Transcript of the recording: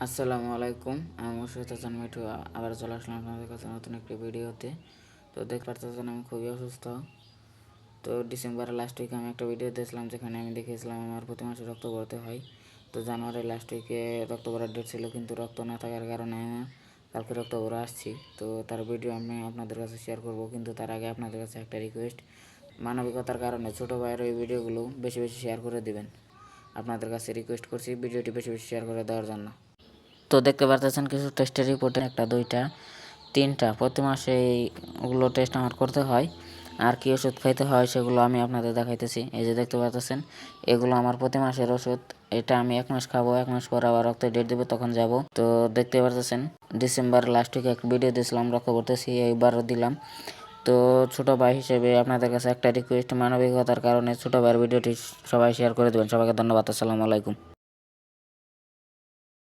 আসসালামু আলাইকুম। আমি মুর্শিদ হাসান মিঠু আবার চলে আসলাম আপনাদের কাছে নতুন একটি ভিডিওতে। তো দেখতে পারতেছেন আমি খুবই অসুস্থ। তো ডিসেম্বরের লাস্ট উইকে আমি একটা ভিডিও দিয়েছিলাম যেখানে আমি দেখিয়েছিলাম আমার প্রতি মাসে রক্ত ভরতে হয়। তো জানুয়ারির লাস্ট উইকে রক্ত ভরার ডেট ছিল, কিন্তু রক্ত না থাকার কারণে আমি কালকে রক্ত ভরা আসছি। তো তার ভিডিও আমি আপনাদের কাছে শেয়ার করব, কিন্তু তার আগে আপনাদের কাছে একটা রিকোয়েস্ট, মানবিকতার কারণে ছোটো ভাইয়ের ওই ভিডিওগুলো বেশি বেশি শেয়ার করে দিবেন। আপনাদের কাছে রিকোয়েস্ট করছি ভিডিওটি বেশি বেশি শেয়ার করে দেওয়ার জন্য। তো দেখতে পারতেছেন কিছু টেস্টের রিপোর্টে একটা, দুইটা, তিনটা প্রতি মাসে ওগুলো টেস্ট আমার করতে হয়। আর কি ওষুধ খাইতে হয় সেগুলো আমি আপনাদের দেখাইতেছি। এই যে দেখতে পাচ্ছেন, এগুলো আমার প্রতি মাসের ওষুধ। এটা আমি 1 মাস খাবো, 1 মাস পর আবার রক্তের ডেট দেবে, তখন যাব। তো দেখতে পাচ্ছেন ডিসেম্বর লাস্ট উইকে একটা ভিডিও দিয়েছিলাম, রক্ত ভরতেছি, এইবারও দিলাম। তো ছোটো ভাই হিসেবে আপনাদের কাছে একটা রিকোয়েস্ট, মানবিকতার কারণে ছোটো ভাইয়ের ভিডিওটি সবাই শেয়ার করে দেবেন। সবাইকে ধন্যবাদ। আসসালামু আলাইকুম।